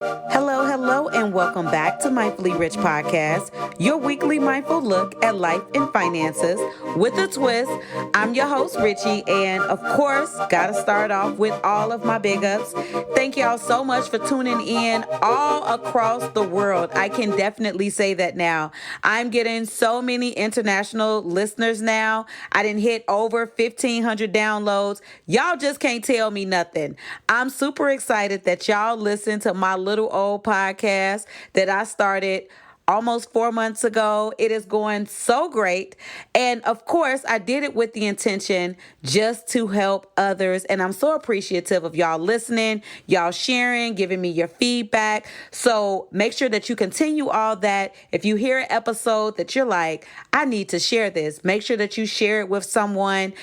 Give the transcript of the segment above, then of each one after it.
Hello, hello, and welcome back to Mindfully Rich Podcast, your weekly mindful look at life and finances with a twist. I'm your host, Richie, and of course, gotta start off with all of my big ups. Thank y'all so much for tuning in all across the world. I can definitely say that now. I'm getting so many international listeners now. I didn't hit over 1,500 downloads. Y'all just can't tell me nothing. I'm super excited that y'all listen to my little old podcast that I started almost 4 months ago. It is going so great. And of course, I did it with the intention just to help others. And I'm so appreciative of y'all listening, y'all sharing, giving me your feedback. So make sure that you continue all that. If you hear an episode that you're like, I need to share this, make sure that you share it with someone.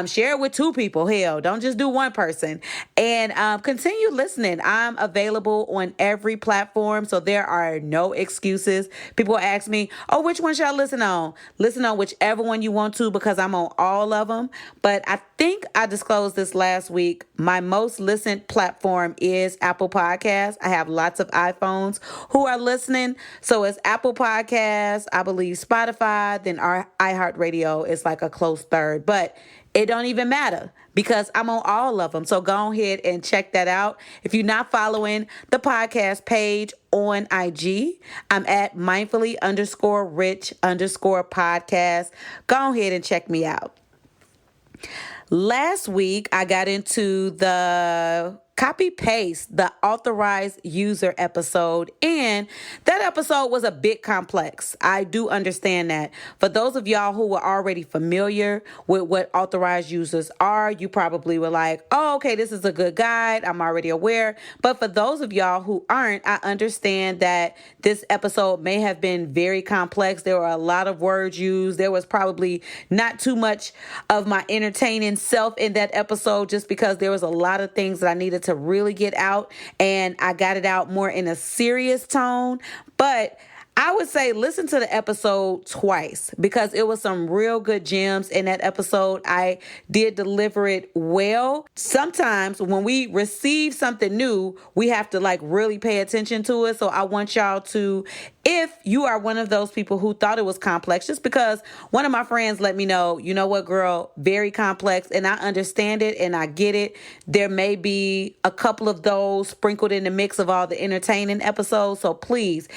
Share it with two people. Hell, don't just do one person. And continue listening. I'm available on every platform, so there are no excuses. People ask me, oh, which one should I listen on? Listen on whichever one you want to, because I'm on all of them. But I think I disclosed this last week. My most listened platform is Apple Podcasts. I have lots of iPhones who are listening. So it's Apple Podcasts, I believe Spotify, then our iHeartRadio is like a close third. But it don't even matter because I'm on all of them. So go ahead and check that out. If you're not following the podcast page on IG, I'm at mindfully_rich_podcast. Go ahead and check me out. Last week, I got into the copy paste the authorized user episode, and that episode was a bit complex. I do understand that. For those of y'all who were already familiar with what authorized users are, you probably were like, oh, okay, this is a good guide. I'm already aware. But for those of y'all who aren't, I understand that this episode may have been very complex. There were a lot of words used. There was probably not too much of my entertaining self in that episode, just because there was a lot of things that I needed to really get out, and I got it out more in a serious tone. But I would say listen to the episode twice because it was some real good gems in that episode. I did deliver it well. Sometimes when we receive something new, we have to like really pay attention to it. So I want y'all to, if you are one of those people who thought it was complex, just because one of my friends let me know, you know what, girl, very complex, and I understand it and I get it. There may be a couple of those sprinkled in the mix of all the entertaining episodes. So please,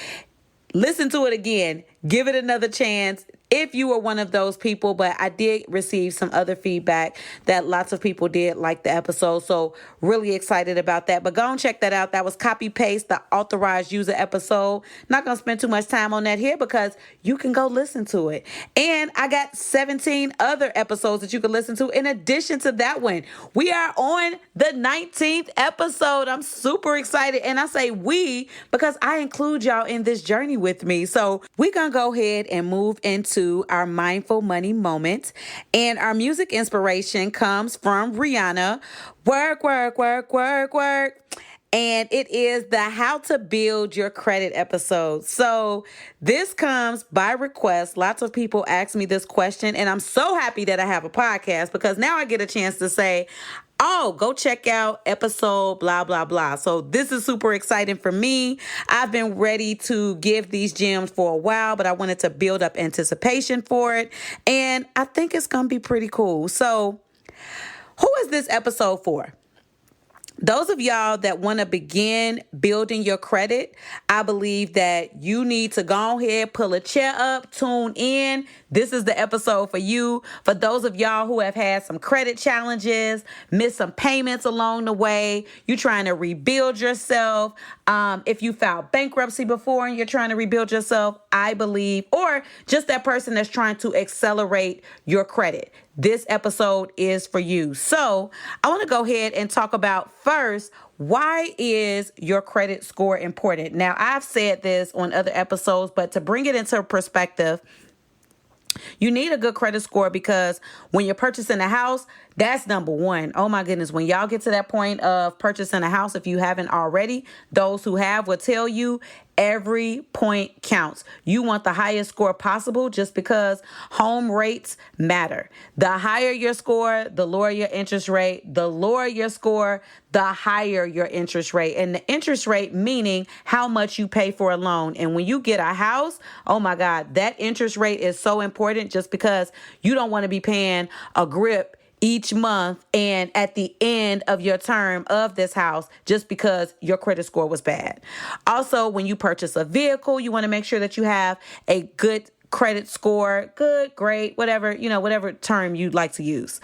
listen to it again. Give it another chance if you were one of those people. But I did receive some other feedback that lots of people did like the episode. So really excited about that. But go and check that out. That was copy paste the authorized user episode. Not going to spend too much time on that here because you can go listen to it. And I got 17 other episodes that you can listen to in addition to that one. We are on the 19th episode. I'm super excited. And I say we because I include y'all in this journey with me. So we're going to go ahead and move into our mindful money moment. And our music inspiration comes from Rihanna. Work, work, work, work, work. And it is the How to Build Your Credit episode. So this comes by request. Lots of people ask me this question, and I'm so happy that I have a podcast because now I get a chance to say, oh, go check out episode blah, blah, blah. So this is super exciting for me. I've been ready to give these gems for a while, but I wanted to build up anticipation for it. And I think it's going to be pretty cool. So who is this episode for? Those of y'all that want to begin building your credit, I believe that you need to go ahead, pull a chair up, tune in. This is the episode for you. For those of y'all who have had some credit challenges, missed some payments along the way, you're trying to rebuild yourself. If you filed bankruptcy before and you're trying to rebuild yourself, I believe, or just that person that's trying to accelerate your credit, this episode is for you. So I want to go ahead and talk about first, why is your credit score important? Now, I've said this on other episodes, but to bring it into perspective, you need a good credit score because when you're purchasing a house, That's number one. Oh my goodness. When y'all get to that point of purchasing a house, if you haven't already, those who have will tell you every point counts. You want the highest score possible just because home rates matter. The higher your score, the lower your interest rate. The lower your score, the higher your interest rate. And the interest rate meaning how much you pay for a loan. And when you get a house, oh my God, that interest rate is so important just because you don't want to be paying a grip each month and at the end of your term of this house just because your credit score was bad. Also, when you purchase a vehicle, you want to make sure that you have a good credit score, good, great, whatever term you'd like to use.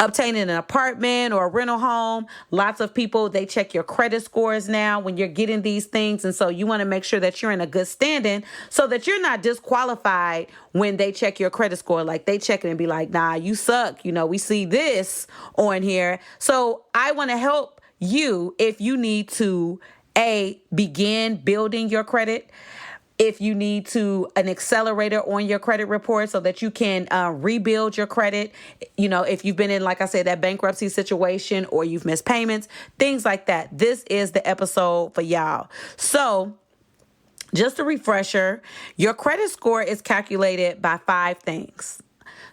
Obtaining an apartment or a rental home, lots of people, they check your credit scores now when you're getting these things. And so you want to make sure that you're in a good standing so that you're not disqualified when they check your credit score. Like they check it and be like, nah, you suck. We see this on here. So I want to help you if you need to, begin building your credit. If you need an accelerator on your credit report so that you can rebuild your credit, if you've been in, like I said, that bankruptcy situation or you've missed payments, things like that. This is the episode for y'all. So just a refresher, your credit score is calculated by 5 things.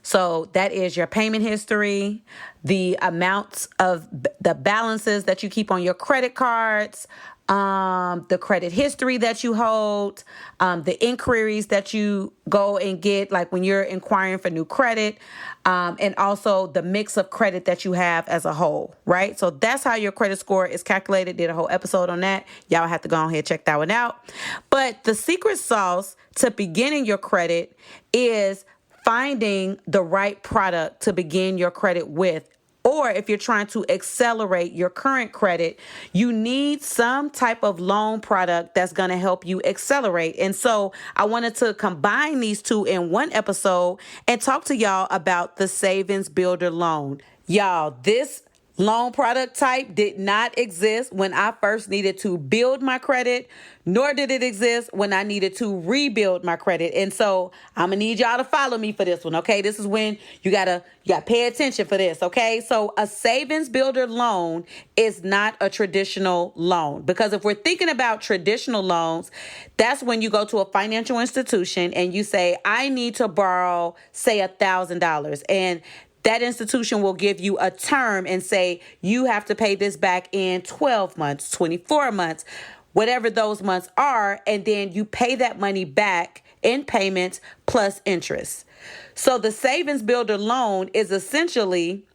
So that is your payment history, the amounts of the balances that you keep on your credit cards, the credit history that you hold, the inquiries that you go and get, like when you're inquiring for new credit, and also the mix of credit that you have as a whole, right? So that's how your credit score is calculated. Did a whole episode on that. Y'all have to go ahead and check that one out. But the secret sauce to beginning your credit is finding the right product to begin your credit with. Or if you're trying to accelerate your current credit, you need some type of loan product that's going to help you accelerate. And so I wanted to combine these two in one episode and talk to y'all about the Savings Builder loan. Y'all, this loan product type did not exist when I first needed to build my credit, nor did it exist when I needed to rebuild my credit. And so I'm gonna need y'all to follow me for this one, okay? This is when you gotta pay attention for this, okay? So a Savings Builder loan is not a traditional loan, because if we're thinking about traditional loans, that's when you go to a financial institution and you say, I need to borrow, say, $1,000, and that institution will give you a term and say, you have to pay this back in 12 months, 24 months, whatever those months are. And then you pay that money back in payments plus interest. So the Savings Builder loan is essentially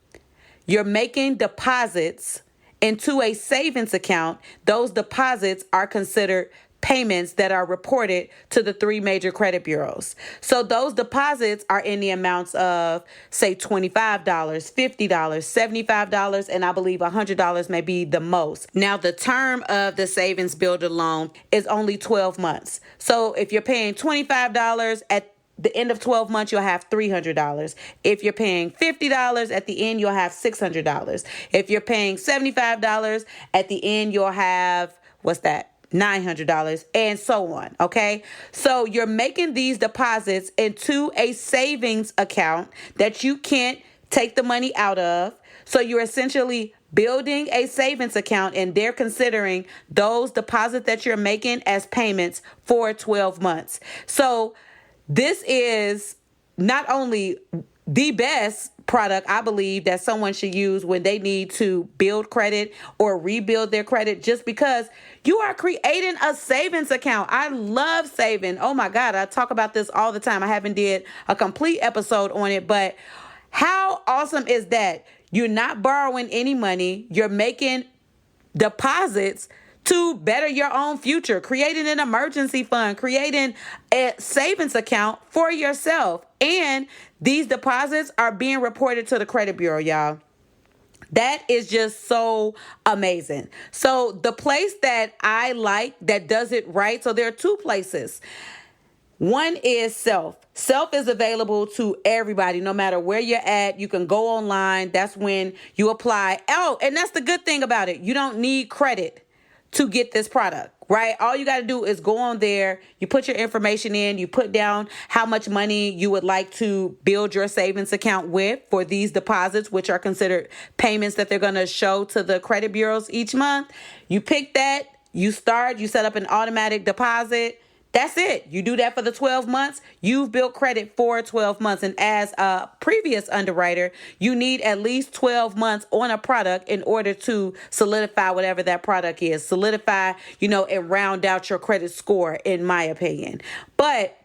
you're making deposits into a savings account. Those deposits are considered payments that are reported to the 3 major credit bureaus. So those deposits are in the amounts of, say, $25, $50, $75, and I believe $100 may be the most. Now, the term of the Savings Builder loan is only 12 months. So if you're paying $25 at the end of 12 months, you'll have $300. If you're paying $50 at the end, you'll have $600. If you're paying $75 at the end, you'll have, $900, and so on. Okay. So you're making these deposits into a savings account that you can't take the money out of. So you're essentially building a savings account, and they're considering those deposits that you're making as payments for 12 months. So this is not only the best product, I believe, that someone should use when they need to build credit or rebuild their credit, just because you are creating a savings account. I love saving. Oh my God, I talk about this all the time. I haven't did a complete episode on it, but how awesome is that? You're not borrowing any money. You're making deposits to better your own future, creating an emergency fund, creating a savings account for yourself. And these deposits are being reported to the credit bureau, y'all. That is just so amazing. So the place that I like that does it right, so there are 2 places. One is Self. Self is available to everybody, no matter where you're at. You can go online. That's when you apply. Oh, and that's the good thing about it. You don't need credit to get this product. right? All you got to do is go on there, you put your information in, you put down how much money you would like to build your savings account with for these deposits, which are considered payments that they're going to show to the credit bureaus each month. You pick that, you set up an automatic deposit. That's it. You do that for the 12 months. You've built credit for 12 months. And as a previous underwriter, you need at least 12 months on a product in order to solidify whatever that product is. Solidify, and round out your credit score, in my opinion. But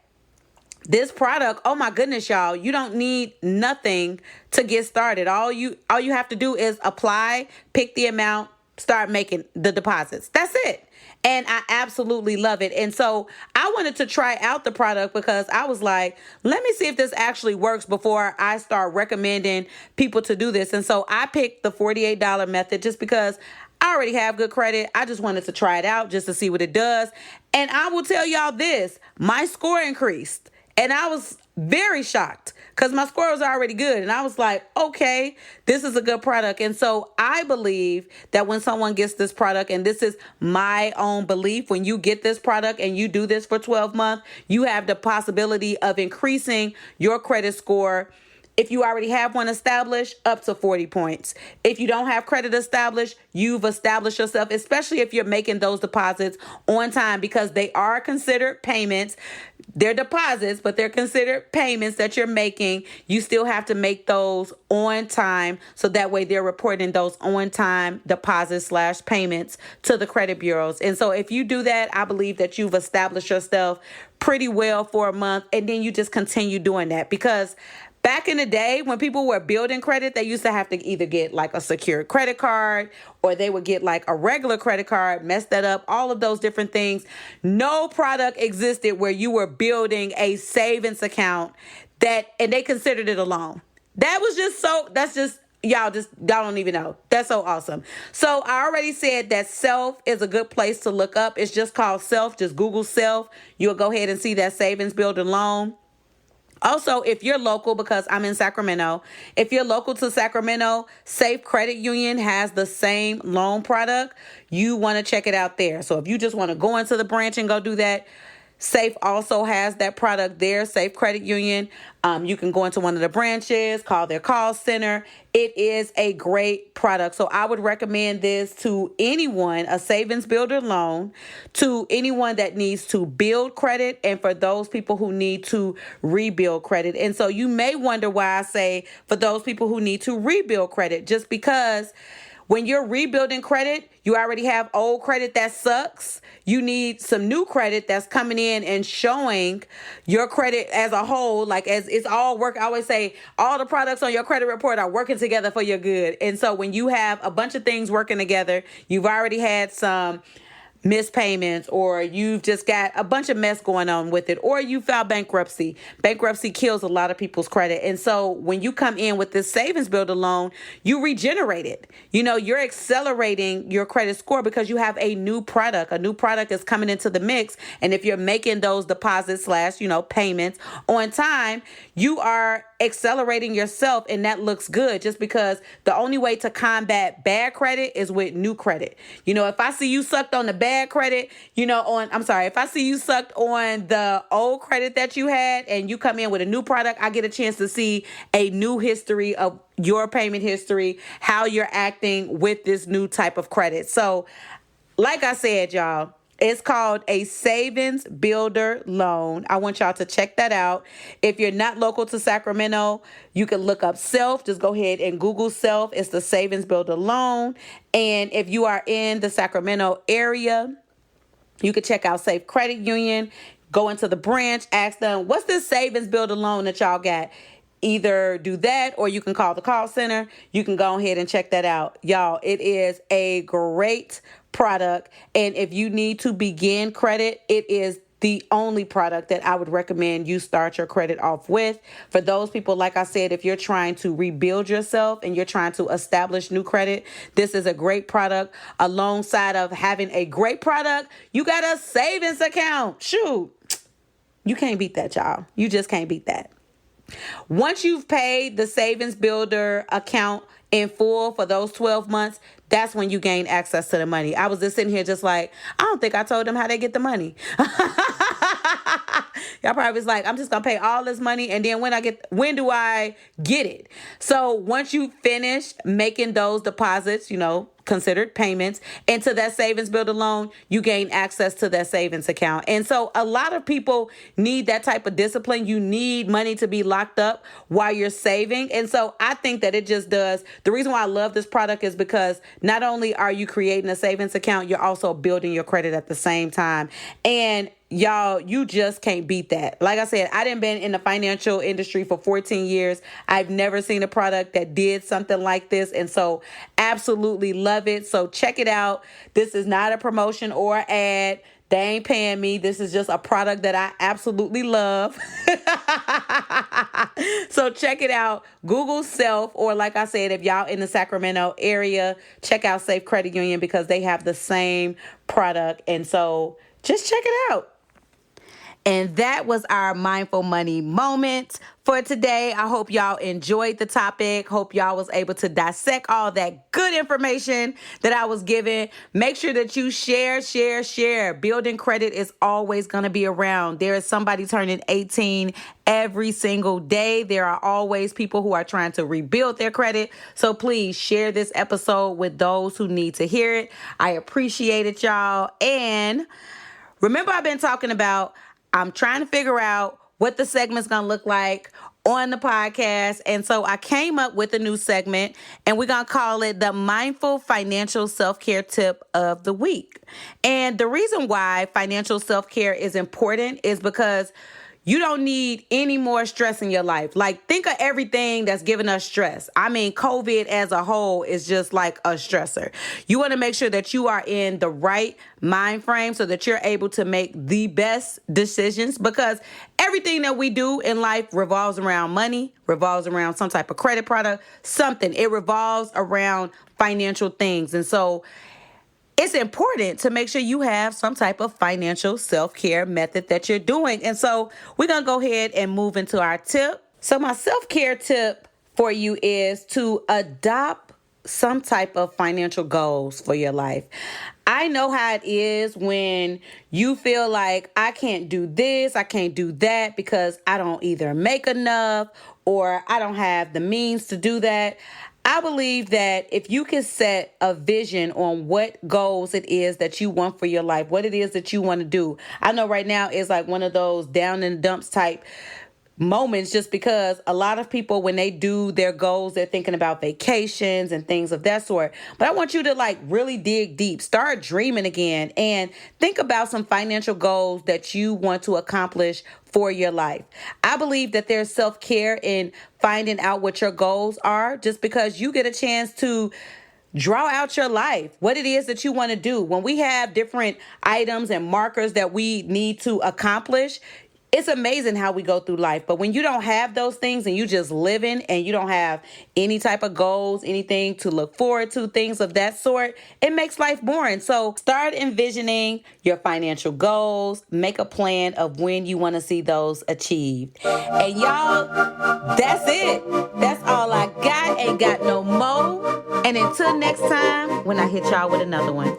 this product, oh my goodness, y'all, you don't need nothing to get started. All you have to do is apply, pick the amount, start making the deposits. That's it. And I absolutely love it. And so I wanted to try out the product because I was like, let me see if this actually works before I start recommending people to do this. And so I picked the $48 method just because I already have good credit. I just wanted to try it out just to see what it does. And I will tell y'all this, my score increased. And I was very shocked because my score was already good. And I was like, okay, this is a good product. And so I believe that when someone gets this product, and this is my own belief, when you get this product and you do this for 12 months, you have the possibility of increasing your credit score. If you already have one established, up to 40 points. If you don't have credit established, you've established yourself, especially if you're making those deposits on time, because they are considered payments. They're deposits, but they're considered payments that you're making. You still have to make those on time. So that way they're reporting those on-time deposits / payments to the credit bureaus. And so if you do that, I believe that you've established yourself pretty well for a month. And then you just continue doing that, because back in the day when people were building credit, they used to have to either get like a secured credit card, or they would get like a regular credit card, mess that up, all of those different things. No product existed where you were building a savings account and they considered it a loan. Y'all don't even know. That's so awesome. So I already said that Self is a good place to look up. It's just called Self. Just Google Self. You'll go ahead and see that savings builder loan. Also, if you're local, because I'm in Sacramento, if you're local to Sacramento, Safe Credit Union has the same loan product. You want to check it out there. So if you just want to go into the branch and go do that, Safe also has that product there, Safe Credit Union. You can go into one of the branches, call their call center. It is a great product. So I would recommend this to anyone, a savings builder loan, to anyone that needs to build credit, and for those people who need to rebuild credit. And so you may wonder why I say for those people who need to rebuild credit, just because when you're rebuilding credit, you already have old credit that sucks. You need some new credit that's coming in and showing your credit as a whole, like as it's all work. I always say all the products on your credit report are working together for your good. And so when you have a bunch of things working together, you've already had some missed payments, or you've just got a bunch of mess going on with it, or you filed bankruptcy. Bankruptcy kills a lot of people's credit. And so when you come in with this savings builder loan, you regenerate it. You're accelerating your credit score because you have a new product. A new product is coming into the mix. And if you're making those deposits / payments on time, you are accelerating yourself, and that looks good, just because the only way to combat bad credit is with new credit. If I see you sucked on the bad credit, if I see you sucked on the old credit that you had and you come in with a new product, I get a chance to see a new history of your payment history, how you're acting with this new type of credit. So like I said, y'all, it's called a savings builder loan. I want y'all to check that out. If you're not local to Sacramento, you can look up Self. Just go ahead and Google Self. It's the savings builder loan. And if you are in the Sacramento area, you can check out Safe Credit Union. Go into the branch, ask them, what's this savings builder loan that y'all got? Either do that, or you can call the call center. You can go ahead and check that out. Y'all, it is a great product. And if you need to begin credit, it is the only product that I would recommend you start your credit off with. For those people, like I said, if you're trying to rebuild yourself and you're trying to establish new credit, this is a great product. Alongside of having a great product, you got a savings account. Shoot, you can't beat that, y'all. You just can't beat that. Once you've paid the savings builder account in full for those 12 months, that's when you gain access to the money. I was just sitting here just like, I don't think I told them how they get the money. Y'all probably was like, I'm just gonna pay all this money, and then when do I get it? So once you finish making those deposits, considered payments into that savings builder loan, you gain access to that savings account. And so a lot of people need that type of discipline. You need money to be locked up while you're saving. And so I think that it just does. The reason why I love this product is because not only are you creating a savings account, you're also building your credit at the same time. And y'all, you just can't beat that. Like I said, I done been in the financial industry for 14 years. I've never seen a product that did something like this. And so absolutely love it. So check it out. This is not a promotion or ad. They ain't paying me. This is just a product that I absolutely love. So check it out. Google Self, or like I said, if y'all in the Sacramento area, check out Safe Credit Union because they have the same product. And so just check it out. And that was our mindful money moment for today. I hope y'all enjoyed the topic. Hope y'all was able to dissect all that good information that I was given. Make sure that you share. Building credit is always going to be around. There is somebody turning 18 every single day. There are always people who are trying to rebuild their credit. So please share this episode with those who need to hear it. I appreciate it, y'all. And remember, I've been talking about I'm trying to figure out what the segment's going to look like on the podcast. And so I came up with a new segment, and we're going to call it the Mindful Financial Self-Care Tip of the Week. And the reason why financial self-care is important is because you don't need any more stress in your life. Like, think of everything that's giving us stress. I mean, COVID as a whole is just like a stressor. You want to make sure that you are in the right mind frame so that you're able to make the best decisions, because everything that we do in life revolves around money, revolves around some type of credit product, something. It revolves around financial things. And so it's important to make sure you have some type of financial self-care method that you're doing. And so we're going to go ahead and move into our tip. So my self-care tip for you is to adopt some type of financial goals for your life. I know how it is when you feel like I can't do this, I can't do that because I don't either make enough or I don't have the means to do that. I believe that if you can set a vision on what goals it is that you want for your life, what it is that you want to do. I know right now is like one of those down in the dumps type moments, just because a lot of people, when they do their goals, they're thinking about vacations and things of that sort. But I want you to like really dig deep, start dreaming again, and think about some financial goals that you want to accomplish for your life. I believe that there's self-care in finding out what your goals are, just because you get a chance to draw out your life, what it is that you want to do. When we have different items and markers that we need to accomplish, it's amazing how we go through life. But when you don't have those things and you just living and you don't have any type of goals, anything to look forward to, things of that sort, it makes life boring. So start envisioning your financial goals. Make a plan of when you want to see those achieved. And y'all, that's it. That's all I got. Ain't got no more. And until next time, when I hit y'all with another one.